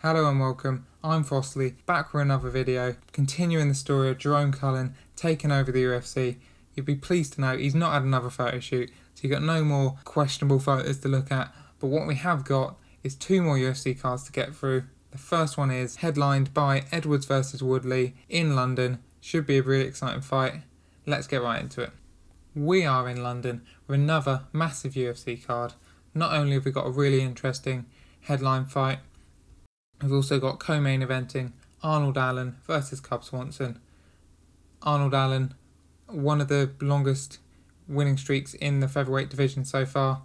Hello and welcome, I'm Frostley, back for another video, continuing the story of Jerome Cullen taking over the UFC. You'll be pleased to know he's not had another photo shoot, so you've got no more questionable photos to look at, but what we have got is two more UFC cards to get through. The first one is headlined by Edwards vs Woodley in London. Should be a really exciting fight. Let's get right into it. We are in London with another massive UFC card. Not only have we got a really interesting headline fight, we've also got co-main eventing Arnold Allen versus Cub Swanson. Arnold Allen, one of the longest winning streaks in the featherweight division so far.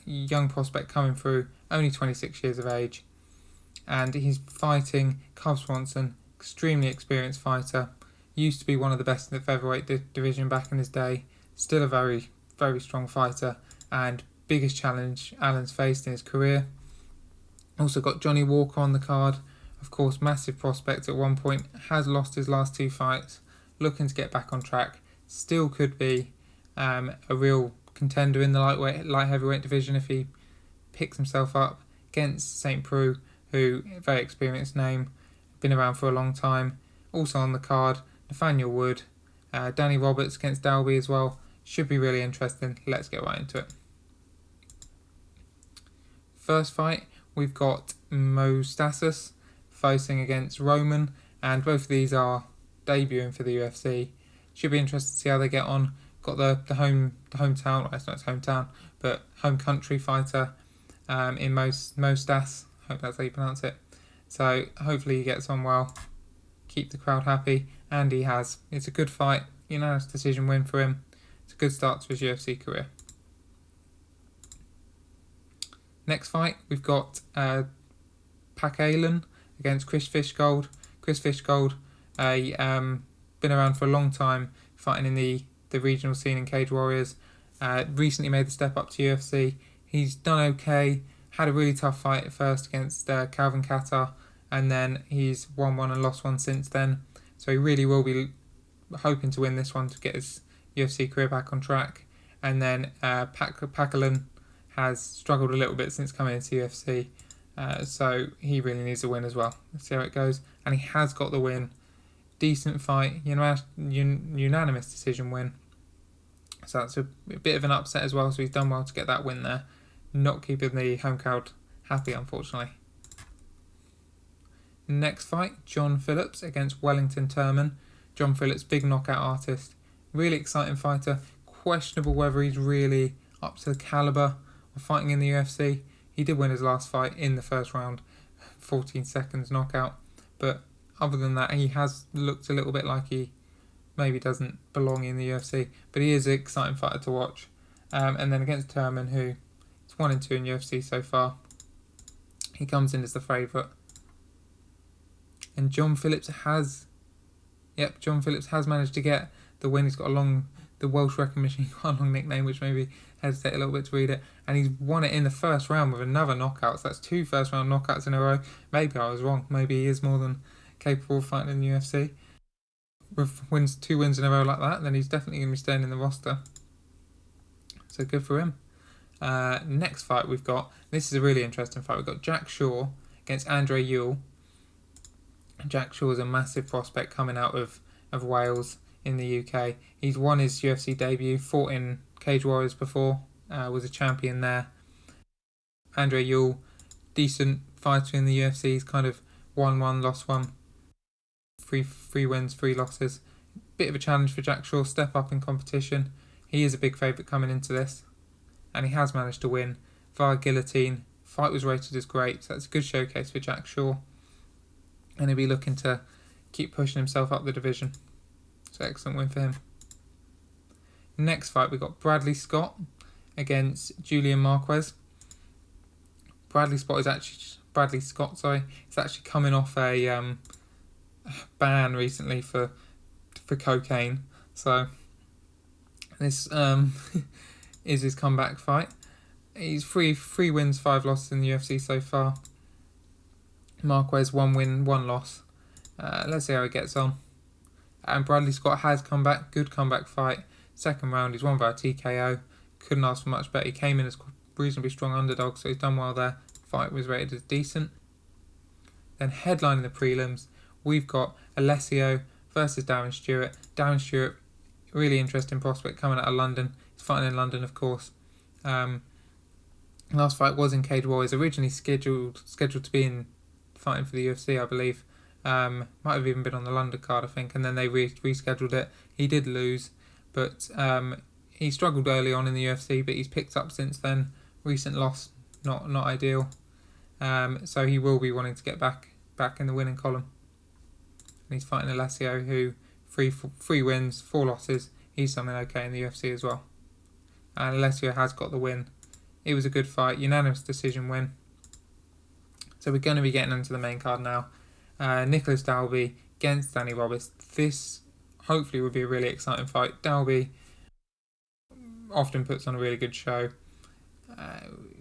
Young prospect coming through, only 26 years of age. And he's fighting Cub Swanson, extremely experienced fighter. Used to be one of the best in the featherweight division back in his day. Still a very, very strong fighter and biggest challenge Allen's faced in his career. Also got Johnny Walker on the card, of course massive prospect at one point, has lost his last two fights, looking to get back on track, still could be a real contender in the light heavyweight division if he picks himself up against St. Preux, who, very experienced name, been around for a long time. Also on the card, Nathaniel Wood, Danny Roberts against Dalvi as well, should be really interesting. Let's get right into it. First fight, we've got Moraes facing against Roman, and both of these are debuting for the UFC. Should be interesting to see how they get on. Got the hometown, well, it's not his hometown, but home country fighter in Moraes. Hope that's how you pronounce it. So hopefully he gets on well, keep the crowd happy, and he has. It's a good fight, unanimous decision win for him. It's a good start to his UFC career. Next fight, we've got Pacalen against Chris Fishgold. Chris Fishgold, been around for a long time, fighting in the regional scene in Cage Warriors. Recently made the step up to UFC. He's done okay, had a really tough fight at first against Calvin Kattar, and then he's won one and lost one since then. So he really will be hoping to win this one to get his UFC career back on track. And then Pacalen has struggled a little bit since coming into UFC, so he really needs a win as well. Let's see how it goes. And he has got the win. Decent fight, unanimous decision win. So that's a bit of an upset as well, so he's done well to get that win there. Not keeping the home crowd happy, unfortunately. Next fight, John Phillips against Wellington Thurman. John Phillips, big knockout artist. Really exciting fighter. Questionable whether he's really up to the calibre of fighting in the UFC. He did win his last fight in the first round, 14 seconds knockout, but other than that he has looked a little bit like he maybe doesn't belong in the UFC, but he is an exciting fighter to watch. And then against Thurman, who is 1-2 in UFC so far, he comes in as the favourite. And John Phillips has managed to get the win. He's got the Welsh recognition, quite a long nickname, which maybe hesitate a little bit to read it, and he's won it in the first round with another knockout. So that's two first round knockouts in a row. Maybe I was wrong. Maybe he is more than capable of fighting in the UFC. With two wins in a row like that, then he's definitely going to be staying in the roster. So good for him. Next fight we've got, this is a really interesting fight. We've got Jack Shaw against Andre Youll. Jack Shaw is a massive prospect coming out of Wales in the UK. He's won his UFC debut, fought in Cage Warriors before, was a champion there. Andre Youll, decent fighter in the UFC. He's kind of won one, lost one. Three wins, 3 losses. Bit of a challenge for Jack Shaw, step up in competition. He is a big favourite coming into this, and he has managed to win via guillotine. Fight was rated as great, so that's a good showcase for Jack Shaw. And he'll be looking to keep pushing himself up the division. So excellent win for him. Next fight, we've got Bradley Scott against Julian Marquez. Bradley Scott is actually coming off a ban recently for cocaine. So this is his comeback fight. He's three wins, 5 losses in the UFC so far. Marquez 1 win, 1 loss. Let's see how he gets on. And Bradley Scott has come back. Good comeback fight. Second round, he's won by a TKO. Couldn't ask for much better. He came in as reasonably strong underdog, so he's done well there. Fight was rated as decent. Then headlining the prelims, we've got Alessio versus Darren Stewart. Darren Stewart, really interesting prospect coming out of London. He's fighting in London, of course. Last fight was in Cage Warriors, originally scheduled to be in fighting for the UFC, I believe. Might have even been on the London card, I think, and then they rescheduled it. He did lose, but he struggled early on in the UFC, but he's picked up since then. Recent loss, not ideal. So he will be wanting to get back in the winning column. And he's fighting Alessio, who three wins, 4 losses. He's something okay in the UFC as well. And Alessio has got the win. It was a good fight, unanimous decision win. So we're going to be getting into the main card now. Nicolas Dalvi against Danny Roberts. This hopefully will be a really exciting fight. Dalvi often puts on a really good show.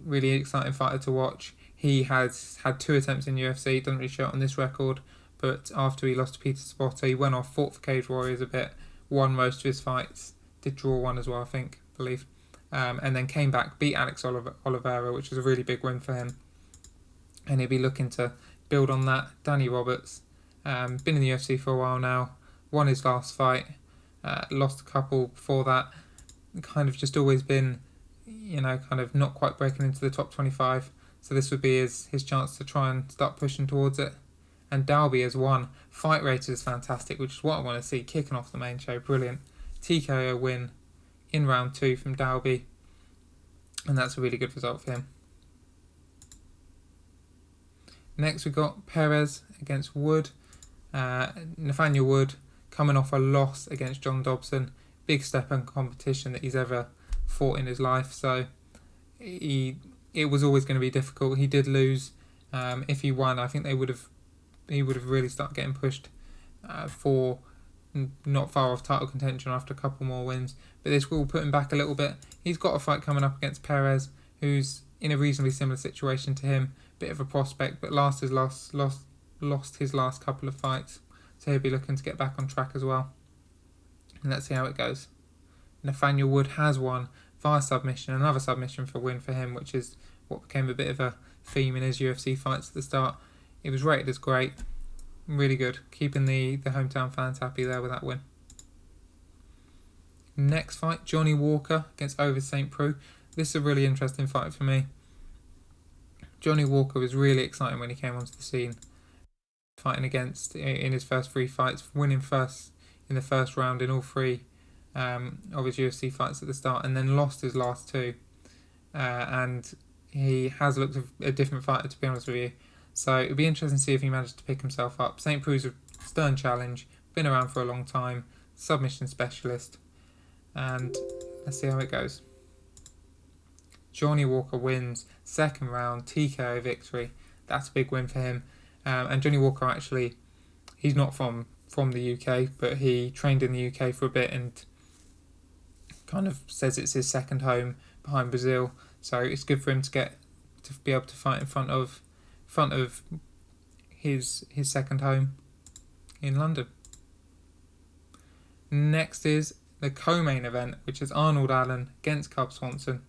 Really exciting fighter to watch. He has had 2 attempts in UFC, doesn't really show it on this record, but after he lost to Peter Spotter, he went off, fought for Cage Warriors a bit, won most of his fights, did draw one as well, I believe. And then came back, beat Alex Oliveira, which was a really big win for him. And he'll be looking to build on that. Danny Roberts, been in the UFC for a while now, won his last fight, lost a couple before that, kind of just always been, kind of not quite breaking into the top 25. So this would be his chance to try and start pushing towards it. And Dalvi has won. Fight rate is fantastic, which is what I want to see, kicking off the main show. Brilliant. TKO win in round 2 from Dalvi, and that's a really good result for him. Next we've got Perez against Wood. Nathaniel Wood coming off a loss against John Dobson. Big step in competition that he's ever fought in his life, so it was always going to be difficult. He did lose. If he won, I think he would have really started getting pushed for not far off title contention after a couple more wins, but this will put him back a little bit. He's got a fight coming up against Perez, who's in a reasonably similar situation to him, bit of a prospect, but lost his last couple of fights, so he'll be looking to get back on track as well. And let's see how it goes. Nathaniel Wood has won via submission, another submission for a win for him, which is what became a bit of a theme in his UFC fights at the start. It was rated as great. Really good, keeping the hometown fans happy there with that win. Next fight, Johnny Walker against Ovis St. Preux. This is a really interesting fight for me. Johnny Walker was really exciting when he came onto the scene, fighting against in his first 3 fights, winning first in the first round in all 3 of his UFC fights at the start, and then lost his last 2. And he has looked a different fighter, to be honest with you. So it'll be interesting to see if he managed to pick himself up. St. Preux's a stern challenge, been around for a long time, submission specialist, and let's see how it goes. Johnny Walker wins, 2nd round, TKO victory. That's a big win for him. And Johnny Walker actually, he's not from the UK, but he trained in the UK for a bit and kind of says it's his second home behind Brazil. So it's good for him to be able to fight in front of his second home in London. Next is the co-main event, which is Arnold Allen against Cub Swanson.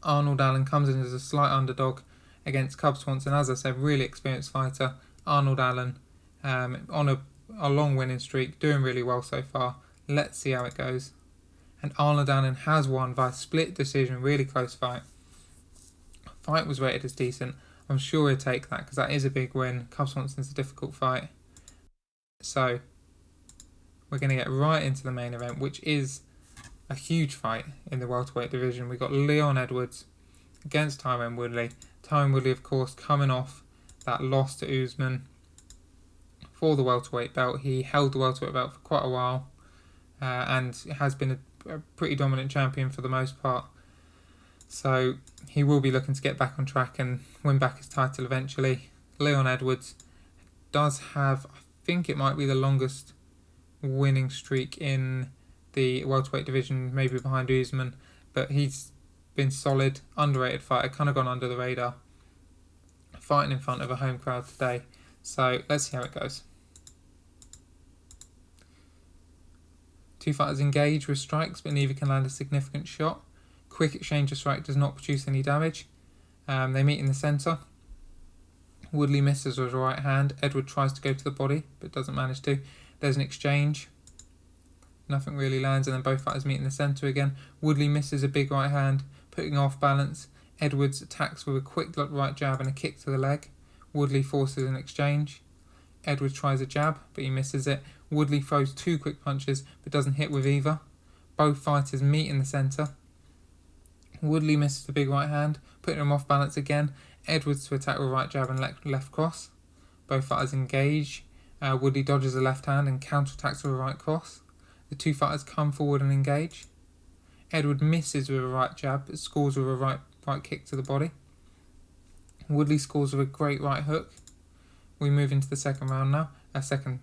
Arnold Allen comes in as a slight underdog against Cub Swanson. As I said, really experienced fighter. Arnold Allen on a long winning streak, doing really well so far. Let's see how it goes. And Arnold Allen has won by split decision, really close fight. Fight was rated as decent. I'm sure he'll take that because that is a big win. Cub Swanson's a difficult fight. So we're going to get right into the main event, which is a huge fight in the welterweight division. We've got Leon Edwards against Tyron Woodley. Tyron Woodley, of course, coming off that loss to Usman for the welterweight belt. He held the welterweight belt for quite a while and has been a pretty dominant champion for the most part. So he will be looking to get back on track and win back his title eventually. Leon Edwards does have, I think it might be the longest winning streak in the welterweight division, maybe behind Usman, but he's been solid, underrated fighter, kind of gone under the radar, fighting in front of a home crowd today. So let's see how it goes. 2 fighters engage with strikes, but neither can land a significant shot. Quick exchange of strike does not produce any damage. They meet in the centre. Woodley misses with a right hand. Edward tries to go to the body, but doesn't manage to. There's an exchange. Nothing really lands, and then both fighters meet in the centre again. Woodley misses a big right hand, putting off balance. Edwards attacks with a quick right jab and a kick to the leg. Woodley forces an exchange. Edwards tries a jab, but he misses it. Woodley throws 2 quick punches, but doesn't hit with either. Both fighters meet in the centre. Woodley misses the big right hand, putting him off balance again. Edwards to attack with right jab and left cross. Both fighters engage. Woodley dodges a left hand and counter-attacks with a right cross. The 2 fighters come forward and engage. Edward misses with a right jab, but scores with a right kick to the body. Woodley scores with a great right hook. We move into the second round now. Second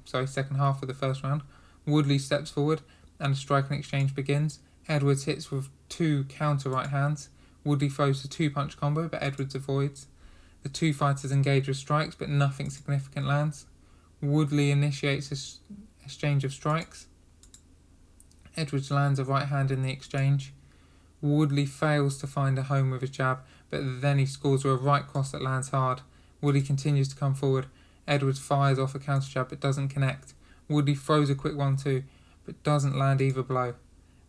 half of the first round. Woodley steps forward and a striking exchange begins. Edwards hits with 2 counter right hands. Woodley throws a 2-punch combo, but Edwards avoids. The 2 fighters engage with strikes, but nothing significant lands. Woodley initiates an exchange of strikes. Edwards lands a right hand in the exchange. Woodley fails to find a home with his jab, but then he scores with a right cross that lands hard. Woodley continues to come forward. Edwards fires off a counter jab but doesn't connect. Woodley throws a quick 1-2 but doesn't land either blow.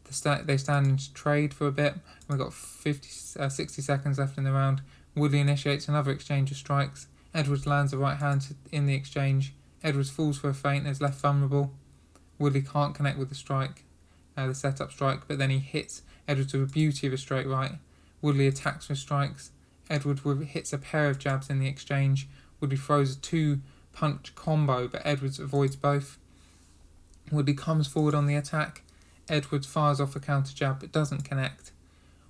They stand and trade for a bit. We've got 60 seconds left in the round. Woodley initiates another exchange of strikes. Edwards lands a right hand in the exchange. Edwards falls for a feint and is left vulnerable. Woodley can't connect with the strike, the setup strike, but then he hits Edwards with a beauty of a straight right. Woodley attacks with strikes. Edwards hits a pair of jabs in the exchange. Woodley throws a 2-punch combo, but Edwards avoids both. Woodley comes forward on the attack. Edwards fires off a counter jab, but doesn't connect.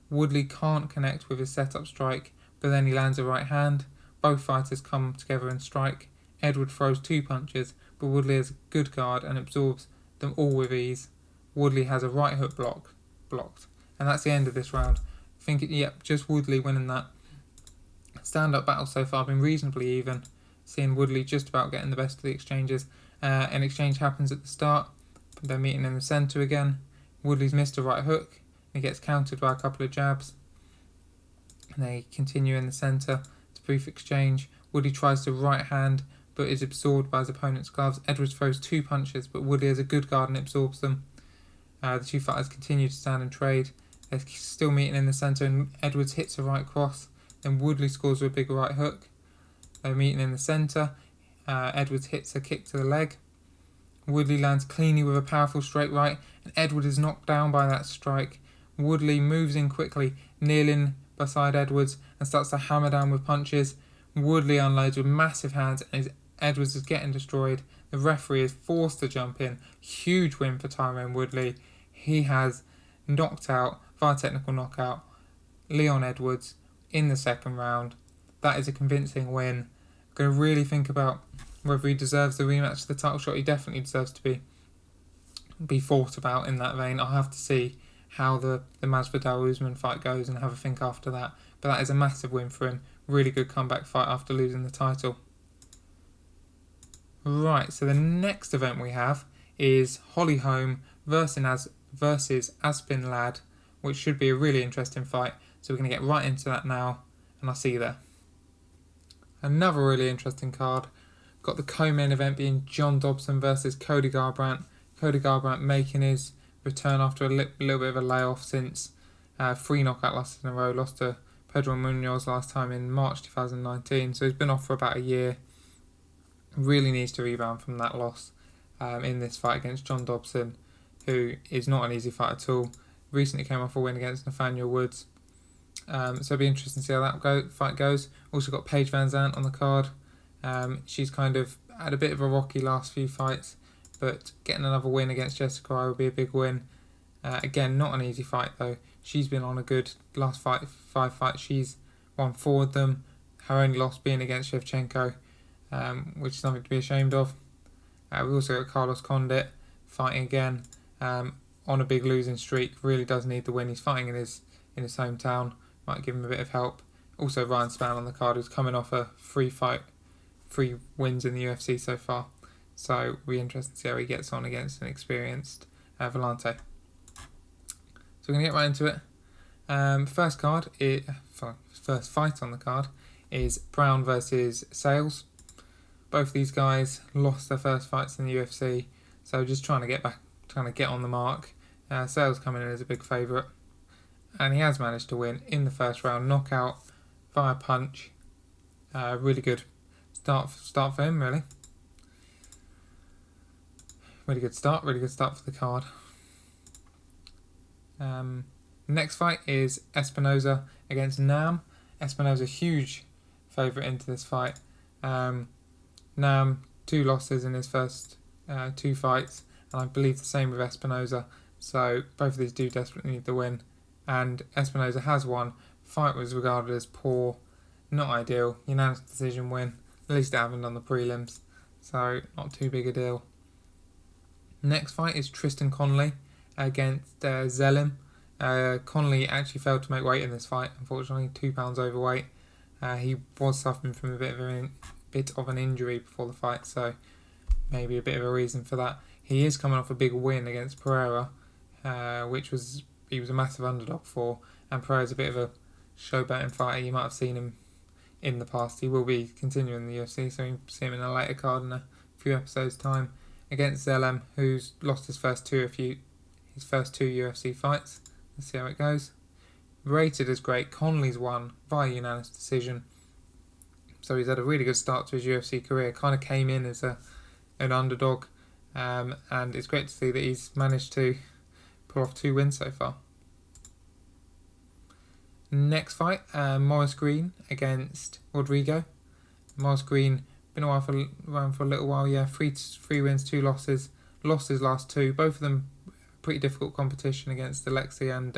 Woodley can't connect with his setup strike, but then he lands a right hand. Both fighters come together and strike. Edwards throws 2 punches, but Woodley has a good guard and absorbs them all with ease. Woodley has a right hook blocked. And that's the end of this round. I think, just Woodley winning that. Stand-up battle so far been reasonably even. Seeing Woodley just about getting the best of the exchanges. An exchange happens at the start. They're meeting in the centre again. Woodley's missed a right hook. He gets countered by a couple of jabs. And they continue in the centre. It's a brief exchange. Woodley tries to right hand, but is absorbed by his opponent's gloves. Edwards throws 2 punches, but Woodley has a good guard and absorbs them. The 2 fighters continue to stand and trade. They're still meeting in the centre, and Edwards hits a right cross. Then Woodley scores with a big right hook. They're meeting in the centre. Edwards hits a kick to the leg. Woodley lands cleanly with a powerful straight right, and Edwards is knocked down by that strike. Woodley moves in quickly, kneeling beside Edwards, and starts to hammer down with punches. Woodley unloads with massive hands, and Edwards is getting destroyed. The referee is forced to jump in. Huge win for Tyron Woodley. He has knocked out, via technical knockout, Leon Edwards in the second round. That is a convincing win. I'm going to really think about whether he deserves the rematch of the title shot. He definitely deserves to be thought about in that vein. I'll have to see how the Masvidal Usman fight goes and have a think after that. But that is a massive win for him. Really good comeback fight after losing the title. Right, so the next event we have is Holm versus Aspen Ladd, which should be a really interesting fight. So we're going to get right into that now, and I'll see you there. Another really interesting card. Got the co-main event being John Dobson versus Cody Garbrandt. Cody Garbrandt making his return after a little bit of a layoff since 3 knockout losses in a row. Lost to Pedro Munoz last time in March 2019. So he's been off for about a year. Really needs to rebound from that loss in this fight against John Dobson, who is not an easy fight at all. Recently came off a win against Nathaniel Woods. So it'll be interesting to see how that fight goes. Also got Paige Van Zandt on the card. She's kind of had a bit of a rocky last few fights, but getting another win against Jessica I would be a big win. Again, not an easy fight though. She's been on a good last 5 fights. She's won 4 of them. Her only loss being against Shevchenko, which is something to be ashamed of. We also got Carlos Condit fighting again on a big losing streak. Really does need the win. He's fighting in his hometown. Might give him a bit of help. Also Ryan Spann on the card, who's coming off a 3 wins in the UFC so far. So we're interested to see how he gets on against an experienced Volante. So we're going to get right into it. First fight on the card is Brown versus Sales. Both these guys lost their first fights in the UFC, so just trying to get on the mark. Sales coming in as a big favourite, and he has managed to win in the first round, knockout via punch. Really good start for him, really. Really good start for the card. Next fight is Espinoza against Nam. Espinoza, huge favourite into this fight. Nam, 2 losses in his first 2 fights, and I believe the same with Espinoza. So both of these do desperately need the win, and Espinoza has won. Fight was regarded as poor, not ideal. Unanimous decision win. At least it happened on the prelims, so not too big a deal. Next fight is Tristan Conley against Zelim. Conley actually failed to make weight in this fight, unfortunately, 2 pounds overweight. He was suffering from a bit of an injury before the fight, so maybe a bit of a reason for that. He is coming off a big win against Pereira, which he was a massive underdog for, and Pereira's a bit of a showboating fighter. You might have seen him in the past. He will be continuing the UFC, so you can see him in a later card in a few episodes' time, against Zelim, who's lost his first two UFC fights. Let's see how it goes. Rated as great. Conley's won by unanimous decision, so he's had a really good start to his UFC career. Kind of came in as an underdog, and it's great to see that he's managed to pull off 2 wins so far. Next fight, Morris Green against Rodrigo. Morris Green been around for a little while. Yeah, three wins, 2 losses. Lost his last 2. Both of them pretty difficult competition against Alexei and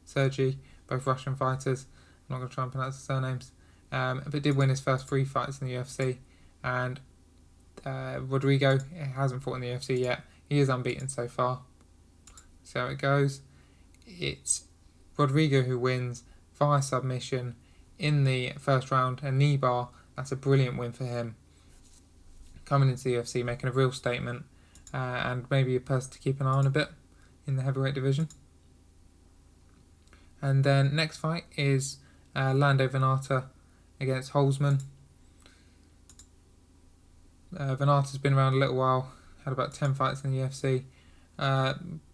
Sergey, both Russian fighters. I'm not going to try and pronounce the surnames. But did win his first 3 fights in the UFC. And Rodrigo hasn't fought in the UFC yet. He is unbeaten so far. See how it goes. It's Rodrigo who wins via submission in the first round, a knee bar. That's a brilliant win for him. Coming into the UFC, making a real statement, and maybe a person to keep an eye on a bit in the heavyweight division. And then next fight is Lando Venata against Holzman. Venata's been around a little while, had about 10 fights in the UFC.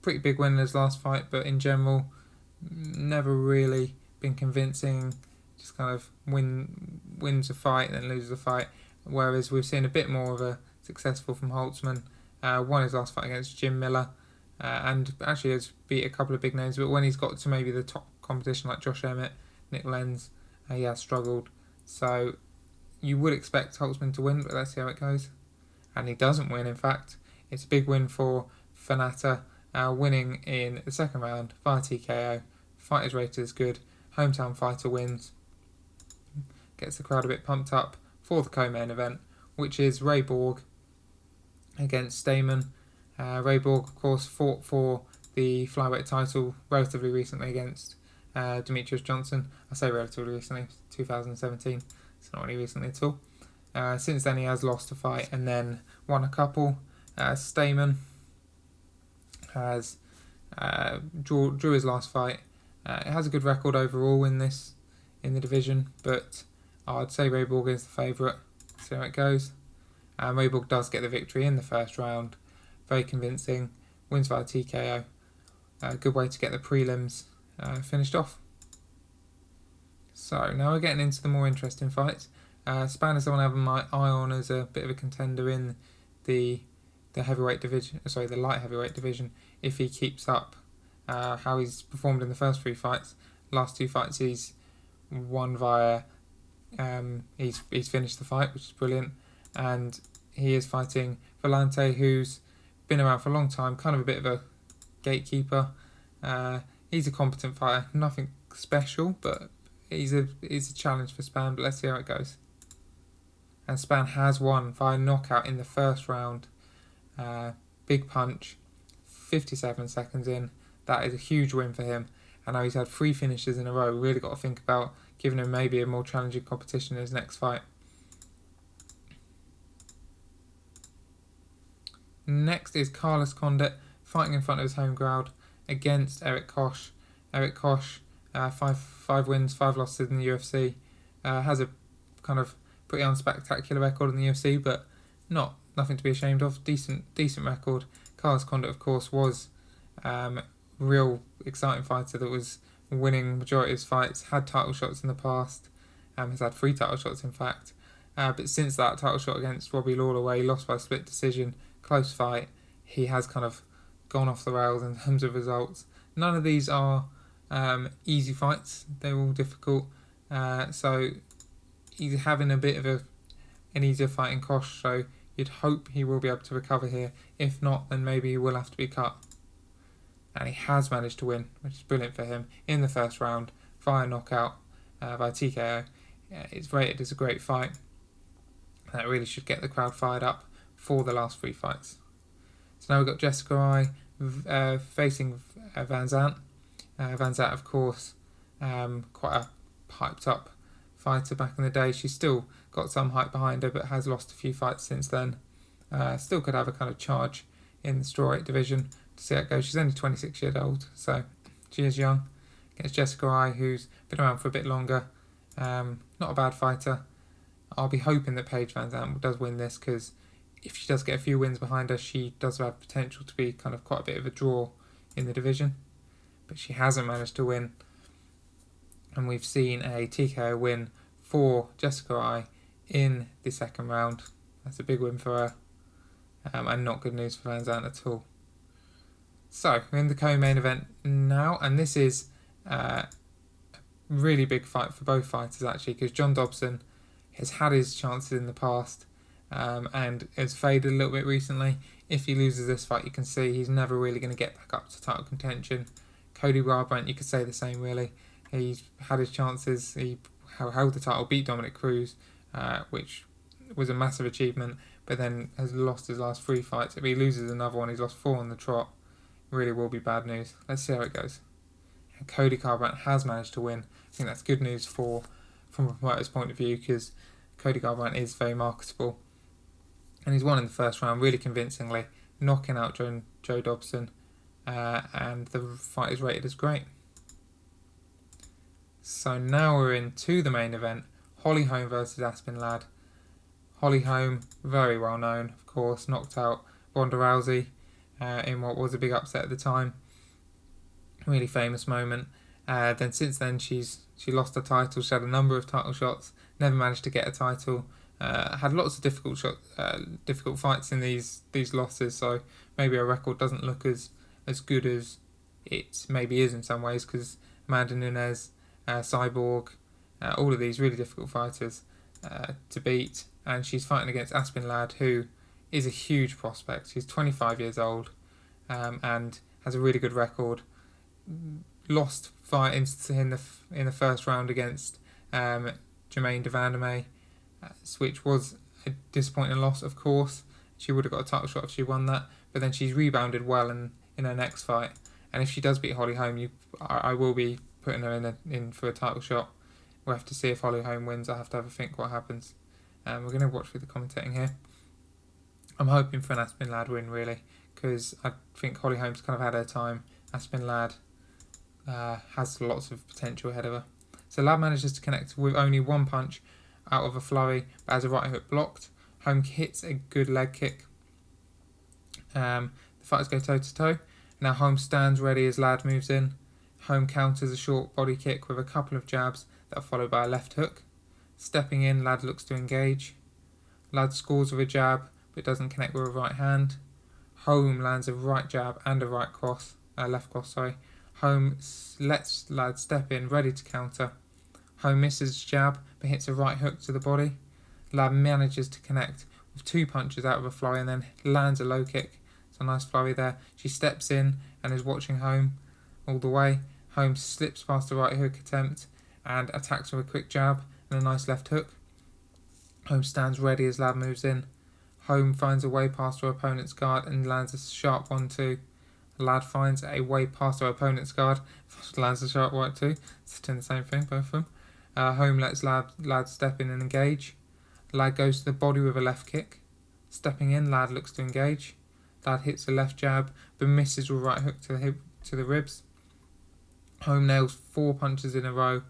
Pretty big win in his last fight, but in general, never really been convincing. Just kind of wins a fight and then loses a fight. Whereas we've seen a bit more of a successful from Holtzman. Won his last fight against Jim Miller, and actually has beat a couple of big names. But when he's got to maybe the top competition like Josh Emmett, Nick Lenz, he has struggled. So you would expect Holtzman to win, but let's see how it goes. And he doesn't win, in fact. It's a big win for Venata, winning in the second round via TKO. Fight is rated as good. Hometown fighter wins. Gets the crowd a bit pumped up for the co-main event, which is Ray Borg against STAMEN. Ray Borg, of course, fought for the flyweight title relatively recently against Demetrius Johnson. I say relatively recently, 2017. It's not really recently at all. Since then, he has lost a fight and then won a couple. STAMEN has drew his last fight. It has a good record overall in the division, but I'd say Ray Borg is the favourite. See how it goes. Ray Borg does get the victory in the first round. Very convincing. Wins via TKO. Good way to get the prelims finished off. So now we're getting into the more interesting fights. SPANI is the one I have my eye on as a bit of a contender in the heavyweight division. Sorry, the light heavyweight division. If he keeps up how he's performed in the first 3 fights. Last 2 fights he's won via. He's finished the fight, which is brilliant, and he is fighting Volante, who's been around for a long time, kind of a bit of a gatekeeper. He's a competent fighter, nothing special, but he's a challenge for SPAN. But let's see how it goes. And SPAN has won via knockout in the first round. Big punch, 57 seconds in. That is a huge win for him. I know he's had 3 finishes in a row. We really got to think about giving him maybe a more challenging competition in his next fight. Next is Carlos Condit fighting in front of his home crowd against Eryk Koch. Eryk Koch, 5 wins, 5 losses in the UFC. Has a kind of pretty unspectacular record in the UFC, but nothing to be ashamed of. Decent record. Carlos Condit, of course, was real exciting fighter that was winning majority of his fights, had title shots in the past, has had 3 title shots in fact, but since that title shot against Robbie Lawler where he lost by split decision, close fight, he has kind of gone off the rails in terms of results. None of these are easy fights, they're all difficult, so he's having a bit of an easier fight in Kosh, so you'd hope he will be able to recover here. If not, then maybe he will have to be cut. And he has managed to win, which is brilliant for him, in the first round, via knockout, via TKO. It's rated as a great fight. That really should get the crowd fired up for the last 3 fights. So now we've got Jessica Eye facing Van Zandt. Van Zandt, of course, quite a hyped up fighter back in the day. She's still got some hype behind her, but has lost a few fights since then. Still could have a kind of charge in the strawweight division to see how it goes. She's only 26 years old, so she is young. Against Jessica Eye, who's been around for a bit longer. Not a bad fighter. I'll be hoping that Paige Van Zandt does win this, because if she does get a few wins behind her, she does have potential to be kind of quite a bit of a draw in the division. But she hasn't managed to win. And we've seen a TKO win for Jessica Eye in the second round. That's a big win for her. And not good news for Van Zandt at all. So, we're in the co-main event now, and this is a really big fight for both fighters actually, because John Dobson has had his chances in the past and has faded a little bit recently. If he loses this fight, you can see he's never really going to get back up to title contention. Cody Garbrandt, you could say the same really. He's had his chances, he held the title, beat Dominic Cruz, which was a massive achievement, but then has lost his last 3 fights. If he loses another one, he's lost 4 on the trot. Really will be bad news. Let's see how it goes. And Cody Garbrandt has managed to win. I think that's good news from a promoter's point of view, because Cody Garbrandt is very marketable. And he's won in the first round really convincingly, knocking out Joe Dobson, and the fight is rated as great. So now we're into the main event, Holly Holm versus Aspen Ladd. Holly Holm, very well known, of course, knocked out Ronda Rousey in what was a big upset at the time. Really famous moment. Then since then she lost her title. She had a number of title shots, never managed to get a title. Had lots of difficult fights in these losses, so maybe her record doesn't look as good as it maybe is in some ways, because Amanda Nunes, Cyborg, all of these really difficult fighters to beat, and she's fighting against Aspen Ladd, who is a huge prospect. She's 25 years old and has a really good record. Lost fight in the first round against Jermaine de Vandermeer, which was a disappointing loss, of course. She would have got a title shot if she won that, but then she's rebounded well in her next fight. And if she does beat Holly Holm, I will be putting her in for a title shot. We'll have to see if Holly Holm wins. I have to have a think what happens. We're going to watch through the commentating here. I'm hoping for an Aspen Ladd win, really, because I think Holly Holm's kind of had her time. Aspen Ladd has lots of potential ahead of her. So Ladd manages to connect with only 1 punch out of a flurry, but has a right hook blocked. Holm hits a good leg kick. The fighters go toe to toe. Now Holm stands ready as Ladd moves in. Holm counters a short body kick with a couple of jabs that are followed by a left hook. Stepping in, Ladd looks to engage. Ladd scores with a jab, but doesn't connect with a right hand. Holm lands a right jab and a left cross. Holm lets Ladd step in, ready to counter. Holm misses jab, but hits a right hook to the body. Ladd manages to connect with 2 punches out of a flurry and then lands a low kick. It's a nice flurry there. She steps in and is watching Holm all the way. Holm slips past the right hook attempt and attacks with a quick jab and a nice left hook. Holm stands ready as Ladd moves in. Holm finds a way past her opponent's guard and lands a sharp 1-2. Ladd finds a way past her opponent's guard, lands a sharp 1-2. It's doing the same thing, both of them. Holm lets Ladd step in and engage. Ladd goes to the body with a left kick. Stepping in, Ladd looks to engage. Ladd hits a left jab, but misses with a right hook to the ribs. Holm nails 4 punches in a row.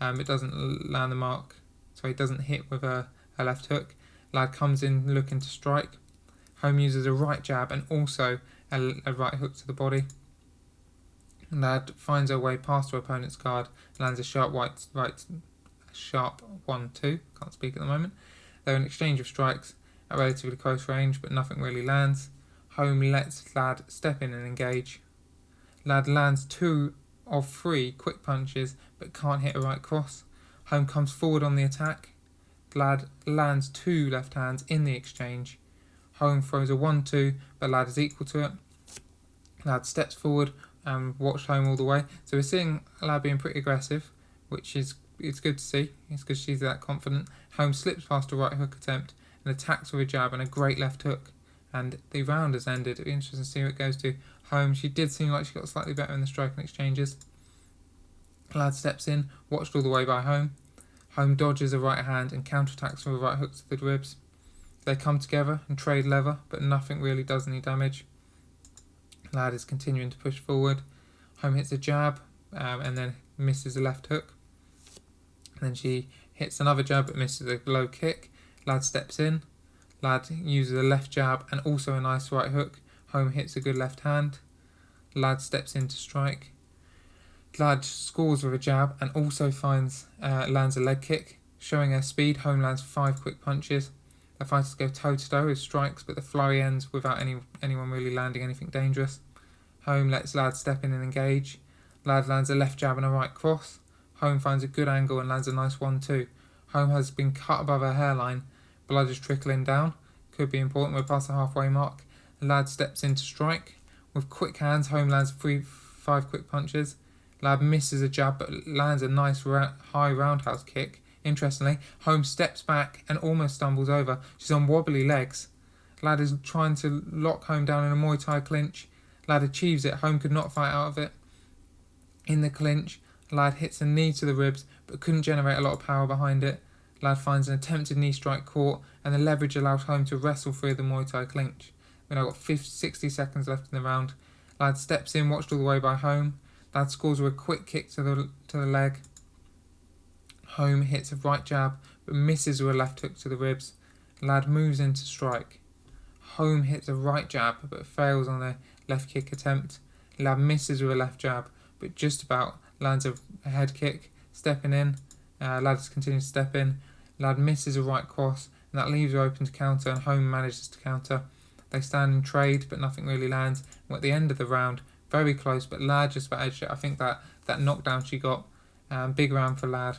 It doesn't land the mark. so he doesn't hit with a left hook. Ladd comes in looking to strike. Holm uses a right jab and also a right hook to the body. Ladd finds her way past her opponent's guard, lands a sharp sharp 1-2, can't speak at the moment. They're an exchange of strikes at relatively close range, but nothing really lands. Holm lets Ladd step in and engage. Ladd lands 2 of 3 quick punches, but can't hit a right cross. Holm comes forward on the attack. Ladd lands 2 left hands in the exchange. Holm throws a 1-2, but Ladd is equal to it. Ladd steps forward and watched Holm all the way. So we're seeing Ladd being pretty aggressive, which is good to see. It's good she's that confident. Holm slips past a right hook attempt and attacks with a jab and a great left hook. And the round has ended. It'll be interesting to see where it goes to. Holm, she did seem like she got slightly better in the striking exchanges. Ladd steps in, watched all the way by Holm. Holm dodges a right hand and counterattacks with a right hook to the ribs. They come together and trade leather, but nothing really does any damage. Ladd is continuing to push forward. Holm hits a jab and then misses a left hook. Then she hits another jab but misses a low kick. Ladd steps in. Ladd uses a left jab and also a nice right hook. Holm hits a good left hand. Ladd steps in to strike. Ladd scores with a jab and also lands a leg kick. Showing her speed, Holm lands 5 quick punches. The fighters go toe-to-toe with strikes, but the flurry ends without anyone really landing anything dangerous. Holm lets Ladd step in and engage. Ladd lands a left jab and a right cross. Holm finds a good angle and lands a nice 1-2. Holm has been cut above her hairline. Blood is trickling down. Could be important. We're past the halfway mark. Ladd steps in to strike. With quick hands, Holm lands 5 quick punches. Ladd misses a jab but lands a nice high roundhouse kick. Interestingly, Holm steps back and almost stumbles over. She's on wobbly legs. Ladd is trying to lock Holm down in a Muay Thai clinch. Ladd achieves it. Holm could not fight out of it. In the clinch, Ladd hits a knee to the ribs but couldn't generate a lot of power behind it. Ladd finds an attempted knee strike caught and the leverage allows Holm to wrestle through the Muay Thai clinch. We've now got 60 seconds left in the round. Ladd steps in, watched all the way by Holm. Ladd scores with a quick kick to the leg. Holm hits a right jab but misses with a left hook to the ribs. Ladd moves in to strike. Holm hits a right jab but fails on a left kick attempt. Ladd misses with a left jab but just about lands a head kick. Stepping in, Ladd continues to step in. Ladd misses a right cross and that leaves her open to counter and Holm manages to counter. They stand and trade but nothing really lands. And at the end of the round, very close but Ladd just about edged it. I think that knockdown she got, big round for Ladd.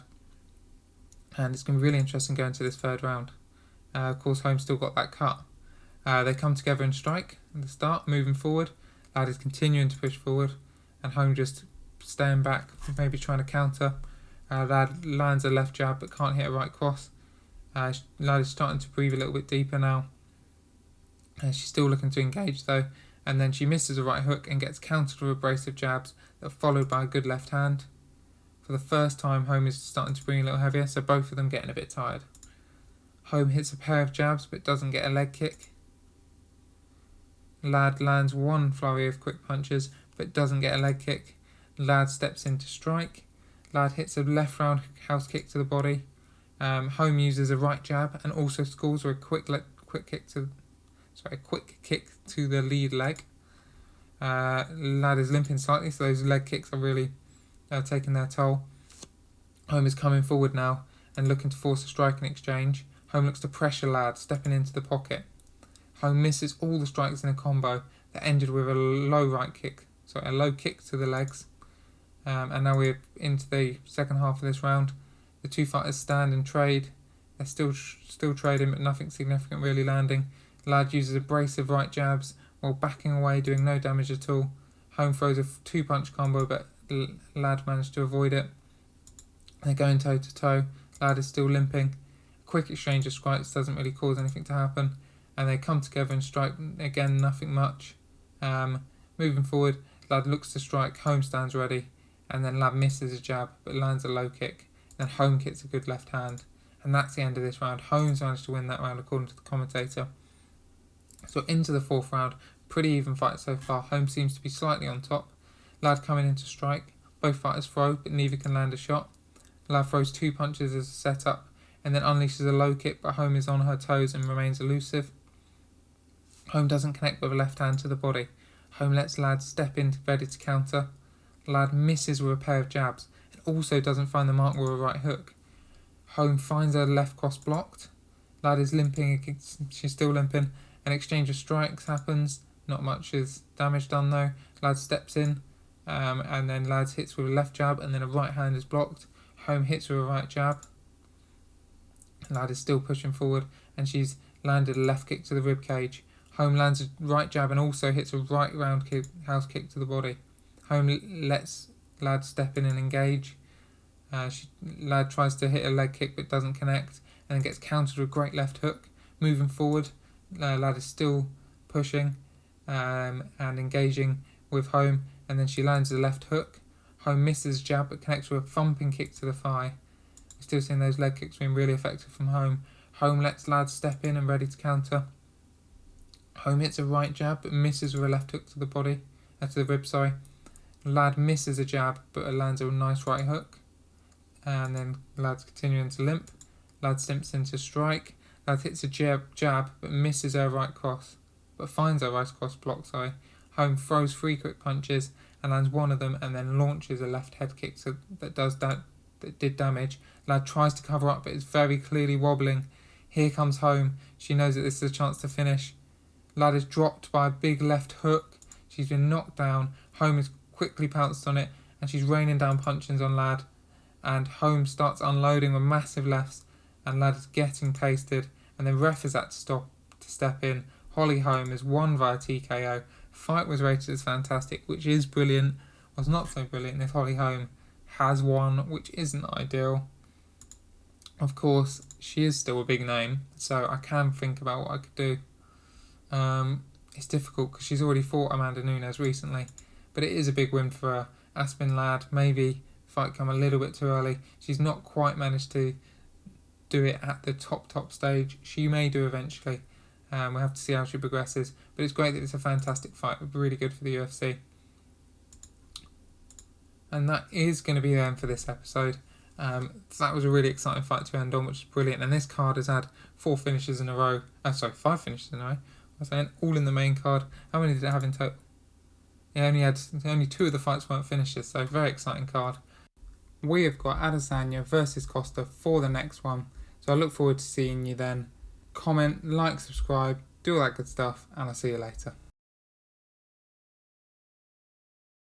And it's going to be really interesting going to this third round. Of course, Holm still got that cut. They come together and strike at the start, moving forward. Ladd is continuing to push forward, and Holm just staying back, maybe trying to counter. Ladd lands a left jab but can't hit a right cross. Ladd is starting to breathe a little bit deeper now. She's still looking to engage though, and then she misses a right hook and gets countered with a brace of jabs that are followed by a good left hand. For the first time, Holm is starting to breathe a little heavier, so both of them getting a bit tired. Holm hits a pair of jabs but doesn't get a leg kick. Ladd lands 1 flurry of quick punches but doesn't get a leg kick. Ladd steps in to strike. Ladd hits a left roundhouse kick to the body. Holm uses a right jab and also scores with a quick kick to the lead leg. Ladd is limping slightly, so those leg kicks are really taking their toll. Holm is coming forward now and looking to force a striking exchange. Holm looks to pressure Ladd, stepping into the pocket. Holm misses all the strikes in a combo that ended with a low kick to the legs. And now we're into the second half of this round. The two fighters stand and trade. They're still trading, but nothing significant really landing. Ladd uses a brace of right jabs while backing away, doing no damage at all. Holm throws a 2-punch combo, but Ladd managed to avoid it. They're going toe-to-toe. Ladd is still limping. A quick exchange of strikes doesn't really cause anything to happen. And they come together and strike. Again, nothing much. Moving forward, Ladd looks to strike. Holm stands ready. And then Ladd misses a jab, but lands a low kick. Then Holm kicks a good left hand. And that's the end of this round. Holm's managed to win that round according to the commentator. So into the fourth round. Pretty even fight so far. Holm seems to be slightly on top. Ladd coming in to strike. Both fighters throw, but neither can land a shot. Ladd throws 2 punches as a setup and then unleashes a low kick, but Holm is on her toes and remains elusive. Holm doesn't connect with a left hand to the body. Holm lets Ladd step in ready to counter. Ladd misses with a pair of jabs and also doesn't find the mark with a right hook. Holm finds her left cross blocked. Ladd is limping, she's still limping. An exchange of strikes happens. Not much is damage done though. Ladd steps in and then Ladd hits with a left jab and then a right hand is blocked. Holm hits with a right jab. Ladd is still pushing forward and she's landed a left kick to the rib cage. Holm lands a right jab and also hits a right round kick, house kick to the body. Holm lets Ladd step in and engage. Ladd tries to hit a leg kick but doesn't connect and then gets countered with a great left hook. Moving forward, Ladd is still pushing and engaging with Holm, and then she lands a left hook. Holm misses jab but connects with a thumping kick to the thigh. We're still seeing those leg kicks being really effective from Holm. Holm lets Ladd step in and ready to counter. Holm hits a right jab but misses with a left hook to the body, to the rib, sorry. Ladd misses a jab but lands a nice right hook. And then Ladd's continuing to limp. Ladd slips into strike. Ladd hits a jab but misses her right cross, but finds her right cross block, sorry. Holm throws 3 quick punches and lands one of them and then launches a left head kick that did damage. Ladd tries to cover up but is very clearly wobbling. Here comes Holm. She knows that this is a chance to finish. Ladd is dropped by a big left hook. She's been knocked down. Holm has quickly pounced on it and she's raining down punches on Ladd. And Holm starts unloading with massive lefts and Ladd is getting pasted, and the ref is had to step in. Holly Holm is won via TKO. Fight was rated as fantastic, which is brilliant. Was not so brilliant if Holly Holm has won, which isn't ideal. Of course, she is still a big name, so I can think about what I could do. It's difficult because she's already fought Amanda Nunes recently, but it is a big win for her. Aspen Ladd, maybe fight come a little bit too early. She's not quite managed to do it at the top stage. She may do eventually. We'll have to see how she progresses, but it's great that it's a fantastic fight. Really good for the UFC. And that is going to be the end for this episode. That was a really exciting fight to end on, which is brilliant. And this card has had 5 finishes in a row. I was saying all in the main card. How many did it have in total? Only 2 of the fights weren't finishes, so very exciting card. We have got Adesanya versus Costa for the next one, so I look forward to seeing you then. Comment, like, subscribe, do all that good stuff, and I'll see you later.